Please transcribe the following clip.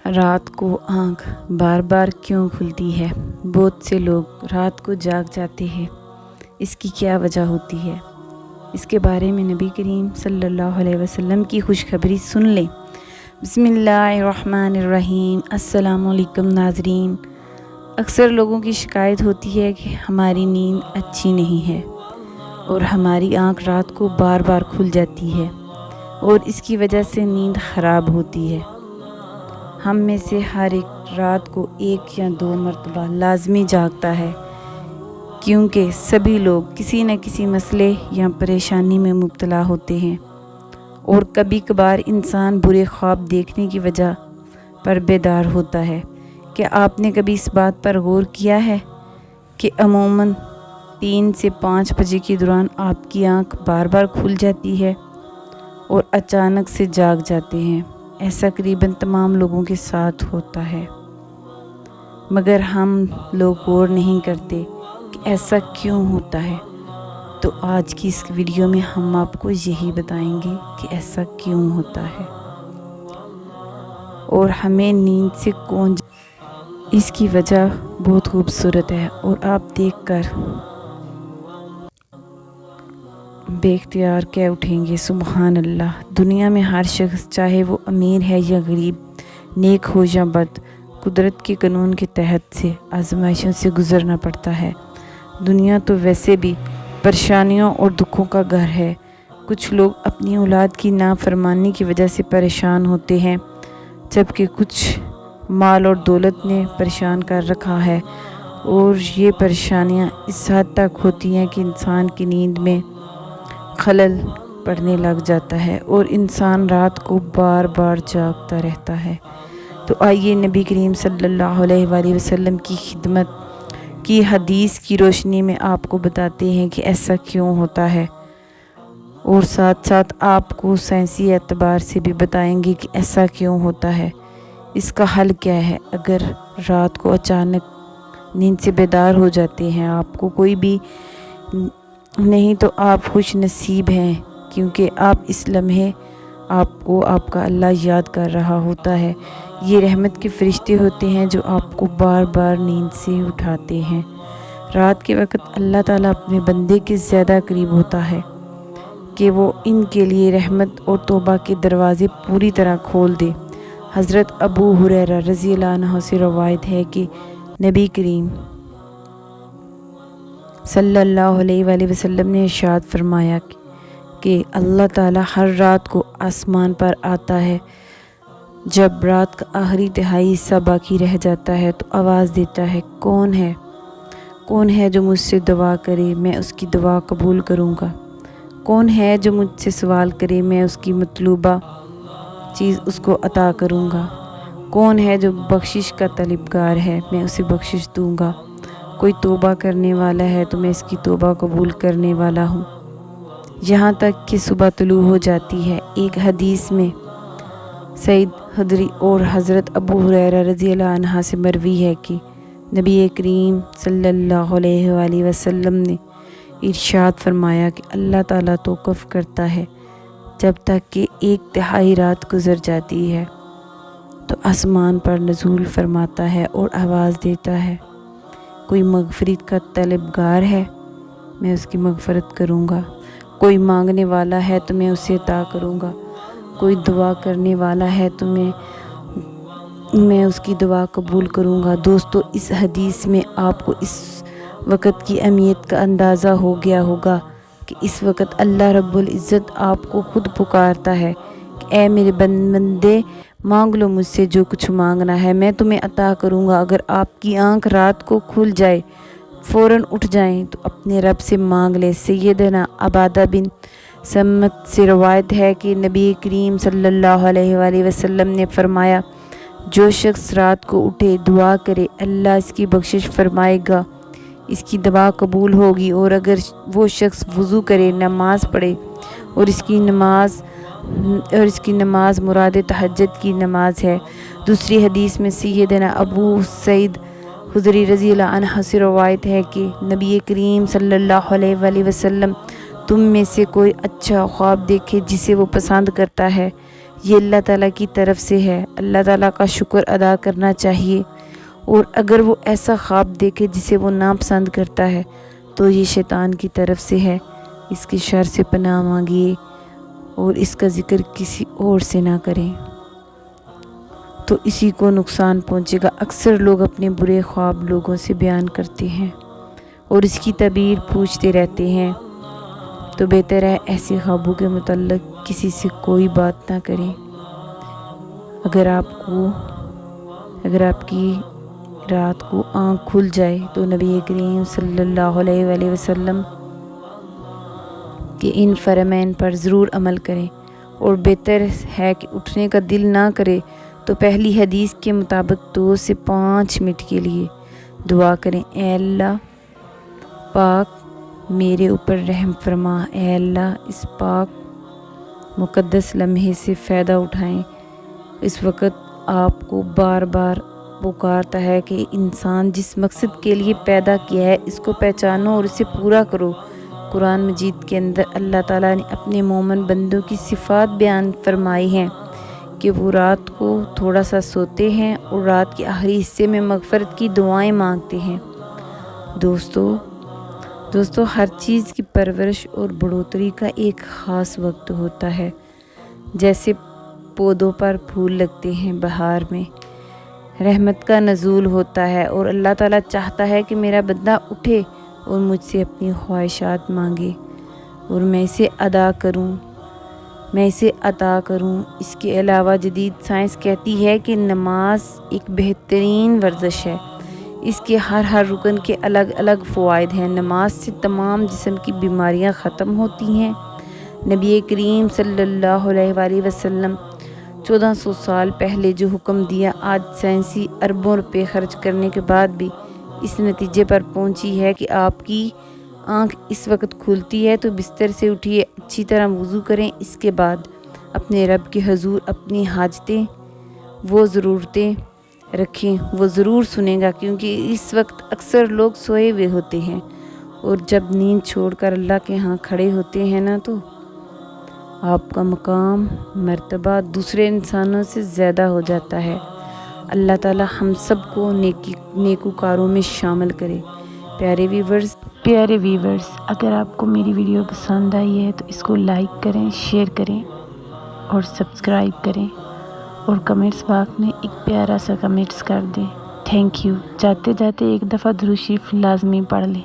رات کو آنکھ بار بار کیوں کھلتی ہے؟ بہت سے لوگ رات کو جاگ جاتے ہیں، اس کی کیا وجہ ہوتی ہے؟ اس کے بارے میں نبی کریم صلی اللہ علیہ وسلم کی خوشخبری سن لیں۔ بسم اللہ الرحمن الرحیم۔ السلام علیکم ناظرین۔ اکثر لوگوں کی شکایت ہوتی ہے کہ ہماری نیند اچھی نہیں ہے اور ہماری آنکھ رات کو بار بار کھل جاتی ہے اور اس کی وجہ سے نیند خراب ہوتی ہے۔ ہم میں سے ہر ایک رات کو 1 یا 2 مرتبہ لازمی جاگتا ہے، کیونکہ سبھی لوگ کسی نہ کسی مسئلے یا پریشانی میں مبتلا ہوتے ہیں، اور کبھی کبھار انسان برے خواب دیکھنے کی وجہ پر بیدار ہوتا ہے۔ کیا آپ نے کبھی اس بات پر غور کیا ہے کہ عموماً 3 سے 5 بجے کے دوران آپ کی آنکھ بار بار کھل جاتی ہے اور اچانک سے جاگ جاتے ہیں؟ ایسا تقریباً تمام لوگوں کے ساتھ ہوتا ہے، مگر ہم لوگ غور نہیں کرتے کہ ایسا کیوں ہوتا ہے۔ تو آج کی اس ویڈیو میں ہم آپ کو یہی بتائیں گے کہ ایسا کیوں ہوتا ہے اور ہمیں نیند سے کون اس کی وجہ بہت خوبصورت ہے اور آپ دیکھ کر بے اختیار کہہ اٹھیں گے سبحان اللہ۔ دنیا میں ہر شخص، چاہے وہ امیر ہے یا غریب، نیک ہو یا بد، قدرت کے قانون کے تحت سے آزمائشوں سے گزرنا پڑتا ہے۔ دنیا تو ویسے بھی پریشانیوں اور دکھوں کا گھر ہے۔ کچھ لوگ اپنی اولاد کی نافرمانی کی وجہ سے پریشان ہوتے ہیں، جبکہ کچھ مال اور دولت نے پریشان کر رکھا ہے، اور یہ پریشانیاں اس حد تک ہوتی ہیں کہ انسان کی نیند میں خلل پڑنے لگ جاتا ہے اور انسان رات کو بار بار جاگتا رہتا ہے۔ تو آئیے نبی کریم صلی اللہ علیہ وآلہ وسلم کی خدمت کی حدیث کی روشنی میں آپ کو بتاتے ہیں کہ ایسا کیوں ہوتا ہے، اور ساتھ ساتھ آپ کو سائنسی اعتبار سے بھی بتائیں گے کہ ایسا کیوں ہوتا ہے، اس کا حل کیا ہے۔ اگر رات کو اچانک نیند سے بیدار ہو جاتے ہیں آپ کو کوئی بھی نہیں، تو آپ خوش نصیب ہیں، کیونکہ آپ اس لمحے آپ کو آپ کا اللہ یاد کر رہا ہوتا ہے۔ یہ رحمت کے فرشتے ہوتے ہیں جو آپ کو بار بار نیند سے اٹھاتے ہیں۔ رات کے وقت اللہ تعالیٰ اپنے بندے کے زیادہ قریب ہوتا ہے کہ وہ ان کے لیے رحمت اور توبہ کے دروازے پوری طرح کھول دے۔ حضرت ابو ہریرہ رضی اللہ عنہ سے روایت ہے کہ نبی کریم صلی اللہ علیہ وآلہ وسلم نے ارشاد فرمایا کہ اللہ تعالیٰ ہر رات کو آسمان پر آتا ہے۔ جب رات کا آخری تہائی حصہ باقی رہ جاتا ہے تو آواز دیتا ہے، کون ہے جو مجھ سے دعا کرے، میں اس کی دعا قبول کروں گا۔ کون ہے جو مجھ سے سوال کرے، میں اس کی مطلوبہ چیز اس کو عطا کروں گا۔ کون ہے جو بخشش کا طلبگار ہے، میں اسے بخشش دوں گا۔ کوئی توبہ کرنے والا ہے تو میں اس کی توبہ قبول کرنے والا ہوں، یہاں تک کہ صبح طلوع ہو جاتی ہے۔ ایک حدیث میں سعید خدری اور حضرت ابو ہریرہ رضی اللہ عنہ سے مروی ہے کہ نبی کریم صلی اللہ علیہ وآلہ وسلم نے ارشاد فرمایا کہ اللہ تعالیٰ توقف کرتا ہے جب تک کہ 1/3 رات گزر جاتی ہے، تو آسمان پر نزول فرماتا ہے اور آواز دیتا ہے، کوئی مغفرت کا طلبگار ہے، میں اس کی مغفرت کروں گا۔ کوئی مانگنے والا ہے تو میں اسے عطا کروں گا۔ کوئی دعا کرنے والا ہے تو میں اس کی دعا قبول کروں گا۔ دوستو، اس حدیث میں آپ کو اس وقت کی اہمیت کا اندازہ ہو گیا ہوگا کہ اس وقت اللہ رب العزت آپ کو خود پکارتا ہے کہ اے میرے بندے، مانگ لو مجھ سے جو کچھ مانگنا ہے، میں تمہیں عطا کروں گا۔ اگر آپ کی آنکھ رات کو کھل جائے، فوراً اٹھ جائیں تو اپنے رب سے مانگ لیں۔ سیدنا عبادہ بن سمت سے روایت ہے کہ نبی کریم صلی اللہ علیہ وآلہ وسلم نے فرمایا، جو شخص رات کو اٹھے، دعا کرے، اللہ اس کی بخشش فرمائے گا، اس کی دعا قبول ہوگی۔ اور اگر وہ شخص وضو کرے، نماز پڑھے، اور اس کی نماز مراد تہجد کی نماز ہے۔ دوسری حدیث میں سیدنا ابو سعید خدری رضی اللہ عنہ سے روایت ہے کہ نبی کریم صلی اللہ علیہ وآلہ وسلم تم میں سے کوئی اچھا خواب دیکھے جسے وہ پسند کرتا ہے، یہ اللہ تعالیٰ کی طرف سے ہے۔ اللہ تعالیٰ کا شکر ادا کرنا چاہیے، اور اگر وہ ایسا خواب دیکھے جسے وہ ناپسند کرتا ہے تو یہ شیطان کی طرف سے ہے۔ اس کی شر سے پناہ مانگیے اور اس کا ذکر کسی اور سے نہ کریں تو اسی کو نقصان پہنچے گا۔ اکثر لوگ اپنے برے خواب لوگوں سے بیان کرتے ہیں اور اس کی تعبیر پوچھتے رہتے ہیں، تو بہتر ہے ایسے خوابوں کے متعلق کسی سے کوئی بات نہ کریں۔ اگر آپ کی رات کو آنکھ کھل جائے تو نبی کریم صلی اللہ علیہ وآلہ وسلم کہ ان فرمین پر ضرور عمل کریں، اور بہتر ہے کہ اٹھنے کا دل نہ کرے تو پہلی حدیث کے مطابق 2 سے 5 منٹ کے لیے دعا کریں، اے اللہ پاک میرے اوپر رحم فرما۔ اے اللہ اس پاک مقدس لمحے سے فائدہ اٹھائیں۔ اس وقت آپ کو بار بار پکارتا ہے کہ انسان جس مقصد کے لیے پیدا کیا ہے اس کو پہچانو اور اسے پورا کرو۔ قرآن مجید کے اندر اللہ تعالیٰ نے اپنے مومن بندوں کی صفات بیان فرمائی ہیں کہ وہ رات کو تھوڑا سا سوتے ہیں اور رات کے آخری حصے میں مغفرت کی دعائیں مانگتے ہیں۔ دوستو ہر چیز کی پرورش اور بڑھوتری کا ایک خاص وقت ہوتا ہے، جیسے پودوں پر پھول لگتے ہیں، بہار میں رحمت کا نزول ہوتا ہے اور اللہ تعالیٰ چاہتا ہے کہ میرا بندہ اٹھے اور مجھ سے اپنی خواہشات مانگے اور میں اسے عطا کروں۔ اس کے علاوہ جدید سائنس کہتی ہے کہ نماز ایک بہترین ورزش ہے۔ اس کے ہر رکن کے الگ الگ فوائد ہیں۔ نماز سے تمام جسم کی بیماریاں ختم ہوتی ہیں۔ نبی کریم صلی اللہ علیہ وآلہ وسلم 1400 سال پہلے جو حکم دیا، آج سائنسی اربوں روپے خرچ کرنے کے بعد بھی اس نتیجے پر پہنچی ہے کہ آپ کی آنکھ اس وقت کھلتی ہے تو بستر سے اٹھیے، اچھی طرح وضو کریں، اس کے بعد اپنے رب کے حضور اپنی حاجتیں وہ ضرورتیں رکھیں، وہ ضرور سنیں گا، کیونکہ اس وقت اکثر لوگ سوئے ہوئے ہوتے ہیں، اور جب نیند چھوڑ کر اللہ کے ہاں کھڑے ہوتے ہیں نا تو آپ کا مقام مرتبہ دوسرے انسانوں سے زیادہ ہو جاتا ہے۔ اللہ تعالی ہم سب کو نیکوکاروں میں شامل کرے۔ پیارے ویورز، اگر آپ کو میری ویڈیو پسند آئی ہے تو اس کو لائک کریں، شیئر کریں اور سبسکرائب کریں، اور کمنٹس باکس میں ایک پیارا سا کمنٹس کر دیں۔ Thank you. جاتے ایک دفعہ درود شریف لازمی پڑھ لیں۔